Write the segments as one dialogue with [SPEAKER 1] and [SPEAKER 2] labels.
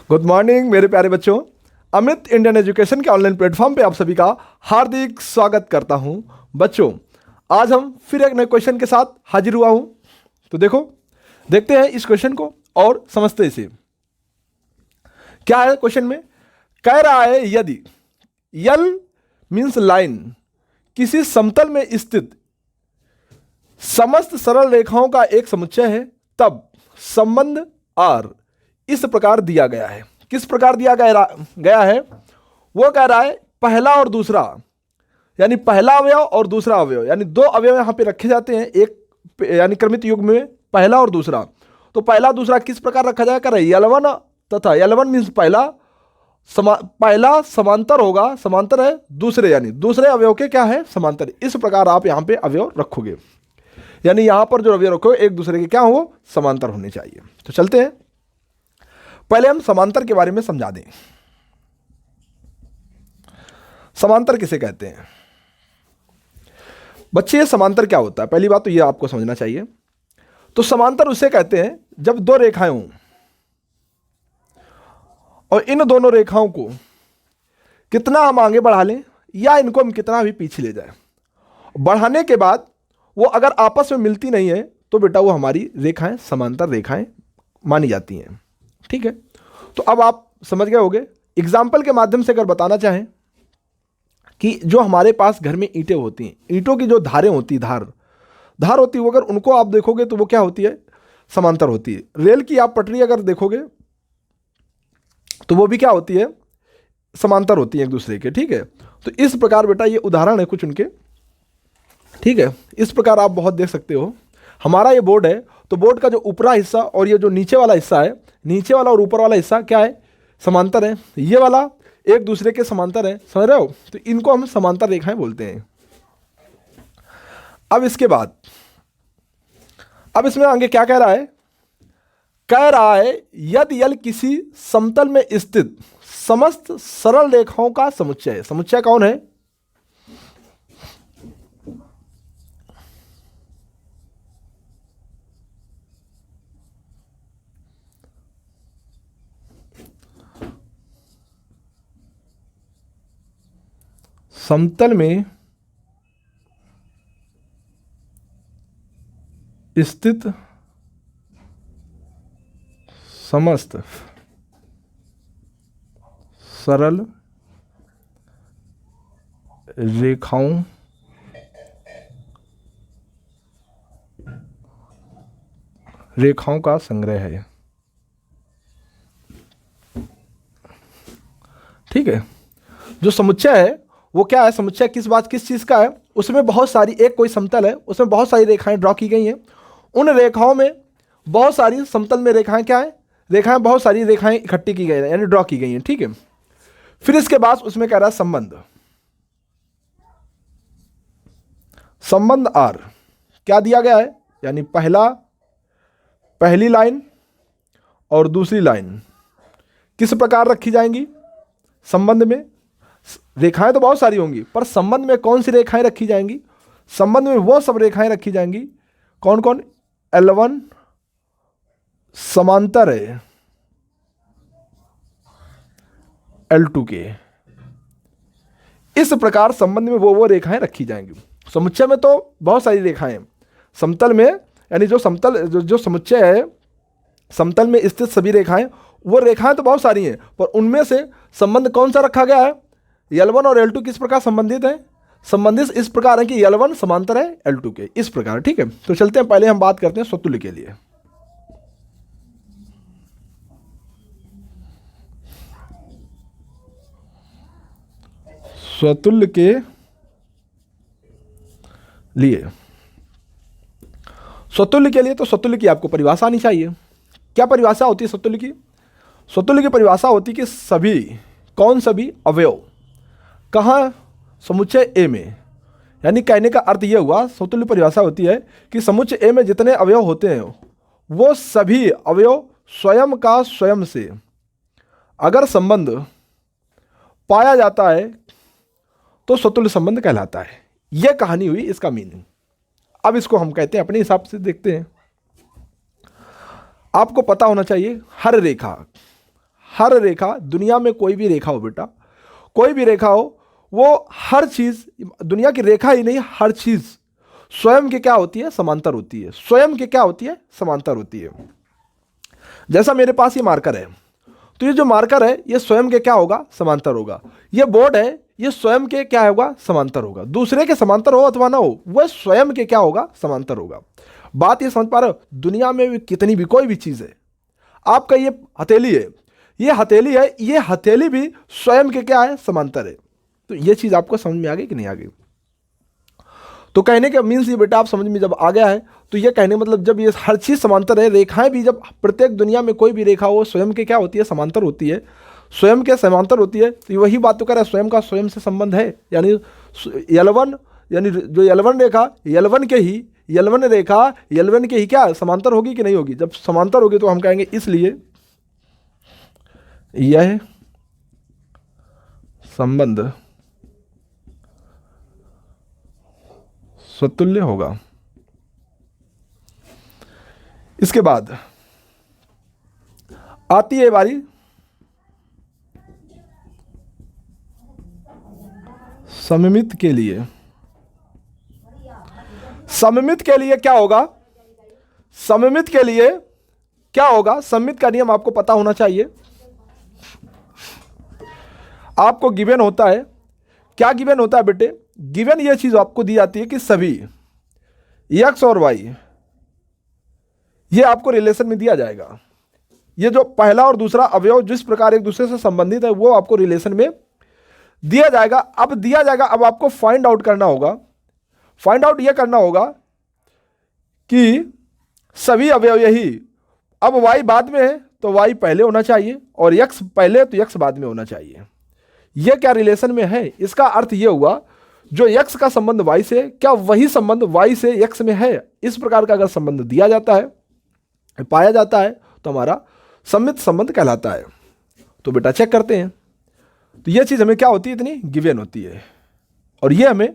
[SPEAKER 1] Good morning मेरे प्यारे बच्चों। अमृत इंडियन एजुकेशन के ऑनलाइन प्लेटफॉर्म पे आप सभी का हार्दिक स्वागत करता हूं। बच्चों, आज हम फिर एक नए क्वेश्चन के साथ हाजिर हुआ हूं। तो देखते हैं इस क्वेश्चन को और समझते इसे। क्या है क्वेश्चन में? कह रहा है यदि यल मीन्स लाइन किसी समतल में स्थित समस्त सरल रेखाओं का एक समुच्चय है, तब संबंध आर इस प्रकार दिया गया है। किस प्रकार दिया गया है? वो कह रहा है पहला और दूसरा, यानी पहला अवयव और दूसरा अवयव, यानी दो अवयव यहां पे रखे जाते हैं, एक यानी क्रमित युग्म में पहला और दूसरा। तो पहला दूसरा किस प्रकार रखा जाएगा? कह रहा है L1 तथा L1 मीन्स पहला समांतर होगा, समांतर है दूसरे, यानी दूसरे अवयव के क्या है? समांतर। इस प्रकार आप यहां पे अवयव रखोगे, यानी यहां पर जो अवयव रखोगे एक दूसरे के क्या हो? समांतर होने चाहिए। तो चलते हैं, पहले हम समांतर के बारे में समझा दें। समांतर किसे कहते हैं बच्चे? ये समांतर क्या होता है, पहली बात तो ये आपको समझना चाहिए। तो समांतर उसे कहते हैं जब दो रेखाएं हों और इन दोनों रेखाओं को कितना हम आगे बढ़ा लें या इनको हम कितना भी पीछे ले जाएं, बढ़ाने के बाद वो अगर आपस में मिलती नहीं है तो बेटा वो हमारी रेखाएं समांतर रेखाएं मानी जाती हैं। ठीक है, तो अब आप समझ गए होंगे। एग्जाम्पल के माध्यम से अगर बताना चाहें कि जो हमारे पास घर में ईंटें होती हैं, ईंटों की जो धारें होती हैं, धार होती है, वो अगर उनको आप देखोगे तो वो क्या होती है? समांतर होती है। रेल की आप पटरी अगर देखोगे तो वो भी क्या होती है? समांतर होती है एक दूसरे के। ठीक है, तो इस प्रकार बेटा ये उदाहरण है कुछ उनके। ठीक है, इस प्रकार आप बहुत देख सकते हो। हमारा ये बोर्ड है, तो बोर्ड का जो ऊपरा हिस्सा और ये जो नीचे वाला हिस्सा है, नीचे वाला और ऊपर वाला हिस्सा क्या है? समांतर है। ये वाला एक दूसरे के समांतर है, समझ रहे हो? तो इनको हम समांतर रेखाएं बोलते हैं। अब इसके बाद अब इसमें आगे क्या कह रहा है? कह रहा है यदि यल किसी समतल में स्थित समस्त सरल रेखाओं का समुच्चय है। समुच्चय कौन है? समतल में स्थित समस्त सरल रेखाओं का संग्रह है। ठीक है, जो समुच्चय है वो क्या है? समुच्चय किस चीज का है? उसमें बहुत सारी, एक कोई समतल है, उसमें बहुत सारी रेखाएं ड्रॉ की गई हैं। उन रेखाओं में बहुत सारी, समतल में रेखाएं क्या है? रेखाएं, बहुत सारी रेखाएं इकट्ठी की गई हैं, यानी ड्रॉ की गई हैं। ठीक है, फिर इसके बाद उसमें कह रहा है संबंध आर क्या दिया गया है? यानी पहली लाइन और दूसरी लाइन किस प्रकार रखी जाएंगी? संबंध में रेखाएं तो बहुत सारी होंगी, पर संबंध में कौन सी रेखाएं रखी जाएंगी? संबंध में वो सब रेखाएं रखी जाएंगी कौन कौन? L1 समांतर है L2 के। इस प्रकार संबंध में वो रेखाएं रखी जाएंगी। समुच्चय में तो बहुत सारी रेखाएं, समतल में, यानी जो समुच्चय है, समतल में स्थित सभी रेखाएं, वो रेखाएं तो बहुत सारी हैं, पर उनमें से संबंध कौन सा रखा गया है? L1 और L2 किस प्रकार संबंधित हैं? संबंधित इस प्रकार है कि L1 समांतर है L2 के, इस प्रकार। ठीक है, तो चलते हैं, पहले हम बात करते हैं स्वतुल्य के लिए। स्वतुल्य के लिए तो स्वतुल्य की आपको परिभाषा आनी चाहिए। क्या परिभाषा होती है स्वतुल्य की? स्वतुल्य की परिभाषा होती है कि सभी अवयव कहाँ? समुच्चय ए में। यानी कहने का अर्थ यह हुआ, स्वतुल्य परिभाषा होती है कि समुच्चय ए में जितने अवयव होते हैं वो सभी अवयव स्वयं का स्वयं से अगर संबंध पाया जाता है तो स्वतुल्य संबंध कहलाता है। यह कहानी हुई, इसका मीनिंग। अब इसको हम कहते हैं, अपने हिसाब से देखते हैं। आपको पता होना चाहिए हर रेखा, दुनिया में कोई भी रेखा हो बेटा, कोई भी रेखा हो, वो हर चीज, दुनिया की रेखा ही नहीं, हर चीज स्वयं के क्या होती है, समांतर होती है। स्वयं के क्या होती है, समांतर होती है। जैसा मेरे पास ये मार्कर है, तो ये जो मार्कर है ये स्वयं के क्या होगा, समांतर होगा। ये बोर्ड है, ये स्वयं के क्या होगा, समांतर होगा। दूसरे के समांतर हो अथवा ना हो, वह स्वयं के क्या होगा, समांतर होगा। बात ये समझ पा रहे हो? दुनिया में भी कितनी भी कोई भी चीज है, आपका ये हथेली है, ये हथेली है, ये हथेली भी स्वयं के क्या है, समांतर है। तो ये चीज आपको समझ में आ गई कि नहीं आ गई? तो कहने का मीन्स ये बेटा आप समझ में जब आ गया है, तो ये कहने मतलब जब ये हर चीज समांतर है, रेखाएं भी, जब प्रत्येक दुनिया में कोई भी रेखा हो स्वयं के क्या होती है, समांतर होती है। स्वयं के समांतर होती है, तो वही बात तो कह रहा है, स्वयं का स्वयं से संबंध है। यानी L1, यानी जो L1 रेखा, L1 के ही, L1 रेखा L1 के ही क्या समांतर होगी कि नहीं होगी? जब समांतर होगी तो हम कहेंगे इसलिए यह संबंध स्वतुल्य होगा। इसके बाद आती है बारी सममित के लिए। सममित के लिए क्या होगा? सममित के लिए क्या होगा? सममित का नियम आपको पता होना चाहिए। आपको गिवन होता है, क्या गिवन होता है बेटे? गिवन ये चीज आपको दी जाती है कि सभी x और y ये आपको रिलेशन में दिया जाएगा। ये जो पहला और दूसरा अवयव जिस प्रकार एक दूसरे से संबंधित है, वो आपको रिलेशन में दिया जाएगा। अब दिया जाएगा, अब आपको फाइंड आउट करना होगा। फाइंड आउट ये करना होगा कि सभी अवयव यही, अब y बाद में है तो y पहले होना चाहिए, और x पहले तो x बाद में होना चाहिए। यह क्या रिलेशन में है? इसका अर्थ यह हुआ जो x का संबंध y से, क्या वही संबंध y से x में है? इस प्रकार का अगर संबंध दिया जाता है, पाया जाता है, तो हमारा सममित संबंध कहलाता है। तो बेटा चेक करते हैं। तो यह चीज हमें क्या होती है? इतनी गिवन होती है, और ये हमें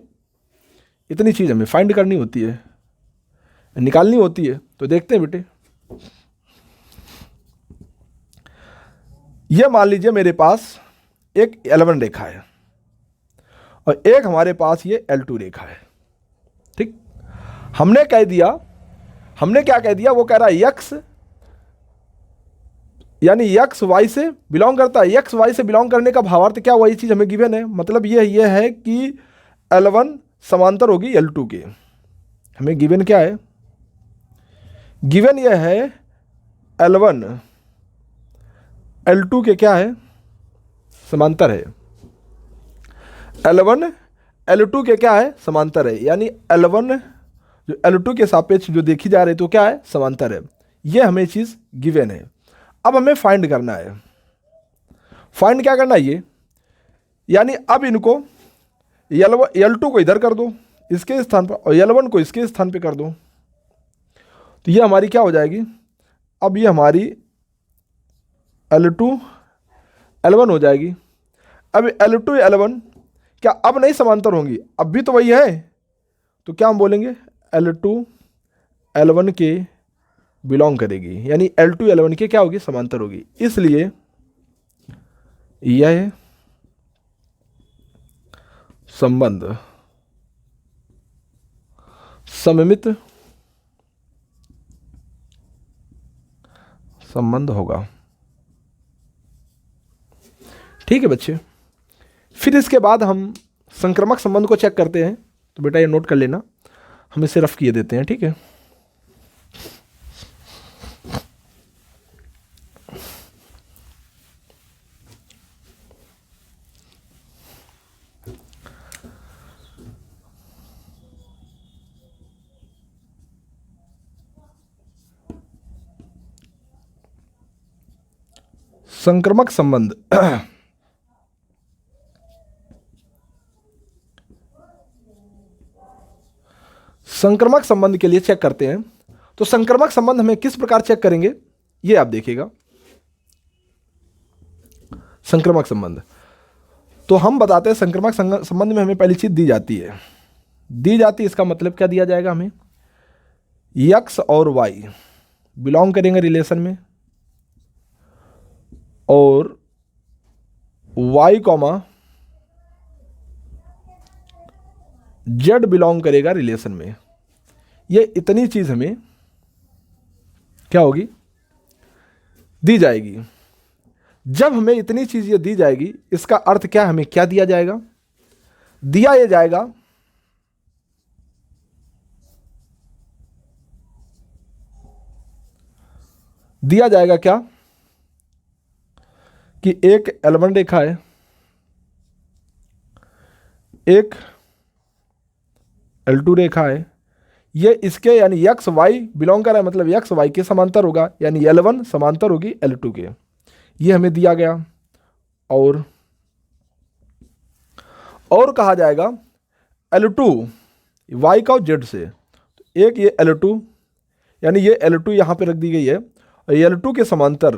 [SPEAKER 1] इतनी चीज हमें फाइंड करनी होती है, निकालनी होती है। तो देखते हैं बेटे, ये मान लीजिए मेरे पास एक L1 रेखा है और एक हमारे पास ये L2 रेखा है। ठीक, हमने कह दिया, हमने क्या कह दिया? वो कह रहा है x, यानी x y से बिलोंग करता है। x y से बिलोंग करने का भावार्थ क्या? वही चीज हमें गिवन है। मतलब ये है कि L1 समांतर होगी L2 के। हमें गिवन क्या है? गिवन ये है L1 L2 के क्या है? समांतर है। L1 L2 के क्या है? समांतर है। यानी L1 जो L2 के सापेक्ष जो देखी जा रही, तो क्या है? समांतर है। यह हमें चीज गिवन है। अब हमें फाइंड करना है। फाइंड क्या करना है? ये यानी अब इनको L2 को इधर कर दो इसके स्थान पर, और L1 को इसके स्थान पे कर दो, तो ये हमारी क्या हो जाएगी? अब ये हमारी L2 L1 हो जाएगी। अब L2 L1 क्या अब नहीं समांतर होंगी? अब भी तो वही है। तो क्या हम बोलेंगे? L2 L1 के बिलोंग करेगी, यानी L2 L1 के क्या होगी? समांतर होगी। इसलिए यह संबंध सममित संबंध होगा। ठीक है बच्चे, फिर इसके बाद हम संक्रमक संबंध को चेक करते हैं। तो बेटा ये नोट कर लेना, हम इसे रफ किए देते हैं। ठीक है, संक्रमक संबंध संक्रमक संबंध के लिए चेक करते हैं। तो संक्रमक संबंध हमें किस प्रकार चेक करेंगे, ये आप देखिएगा। संक्रमक संबंध तो हम बताते हैं, संक्रमक संबंध में हमें पहली चीज दी जाती है। इसका मतलब क्या दिया जाएगा? हमें x और y बिलोंग करेंगे रिलेशन में, और y कॉमा z बिलोंग करेगा रिलेशन में, ये इतनी चीज हमें क्या होगी, दी जाएगी। जब हमें इतनी चीज ये दी जाएगी, इसका अर्थ क्या, हमें क्या दिया जाएगा, दिया ये जाएगा क्या कि एक L1 रेखा है, एक L2 रेखा है, ये इसके यानी एक्स वाई बिलोंग कर रहा है, मतलब एक्स वाई के समांतर होगा, यानी L1 समांतर होगी L2 के, ये हमें दिया गया। और कहा जाएगा L2 y का z से, तो एक ये L2 यानी ये L2 यहाँ पे रख दी गई है, और L2 के समांतर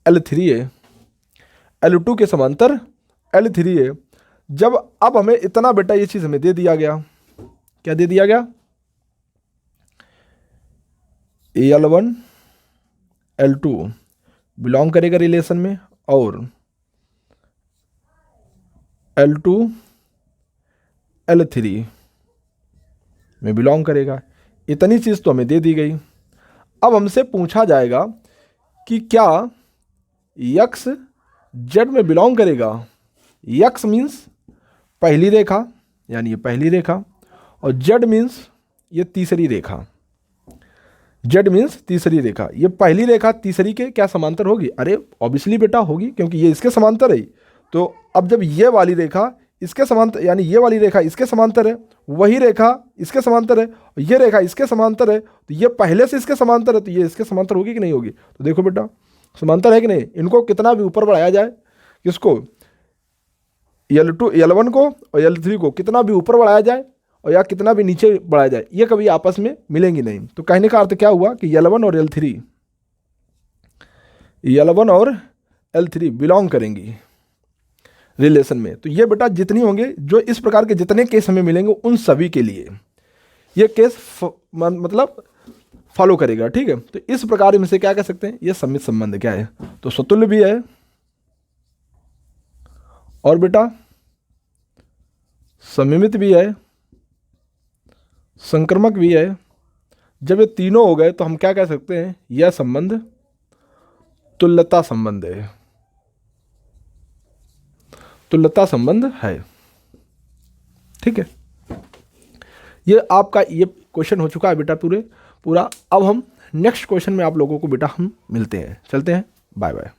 [SPEAKER 1] L3 है, L2 के समांतर L3 है। जब अब हमें इतना बेटा ये चीज हमें दे दिया गया, क्या दे दिया गया, L1 L2 बिलोंग करेगा रिलेशन में, और L2 L3 में बिलोंग करेगा। इतनी चीज तो हमें दे दी गई। अब हमसे पूछा जाएगा कि क्या x z में बिलोंग करेगा। x मीन्स पहली रेखा, यानी ये पहली रेखा, और z मीन्स ये तीसरी रेखा। z मीन्स तीसरी रेखा, ये पहली रेखा तीसरी के क्या समांतर होगी, अरे ऑब्वियसली बेटा होगी, क्योंकि ये इसके समांतर है। तो अब जब ये वाली रेखा इसके समांतर, यानी ये वाली रेखा इसके समांतर है, वही रेखा इसके समांतर है, और ये रेखा इसके समांतर है, तो ये पहले से इसके समांतर है, तो ये इसके समांतर होगी कि नहीं होगी। तो देखो बेटा समांतर है कि नहीं, इनको कितना भी ऊपर बढ़ाया जाए, किसको, L2 L1 को और L3 को कितना भी ऊपर बढ़ाया जाए और या कितना भी नीचे बढ़ाया जाए, ये कभी आपस में मिलेंगी नहीं। तो कहने का अर्थ क्या हुआ कि L1 और L3 बिलोंग करेंगी रिलेशन में। तो ये बेटा जितनी होंगे, जो इस प्रकार के जितने केस हमें मिलेंगे उन सभी के लिए ये केस मतलब फॉलो करेगा, ठीक है। तो इस प्रकार में से क्या कह सकते हैं, ये सममित संबंध क्या है, तो स्वतुल्य भी है और बेटा सममित भी है, संक्रमक भी है। जब ये तीनों हो गए तो हम क्या कह सकते हैं, यह संबंध तुल्यता संबंध है, तुल्यता संबंध है, ठीक है। ये आपका ये क्वेश्चन हो चुका है बेटा पूरा। अब हम नेक्स्ट क्वेश्चन में आप लोगों को बेटा हम मिलते हैं, चलते हैं, बाय बाय।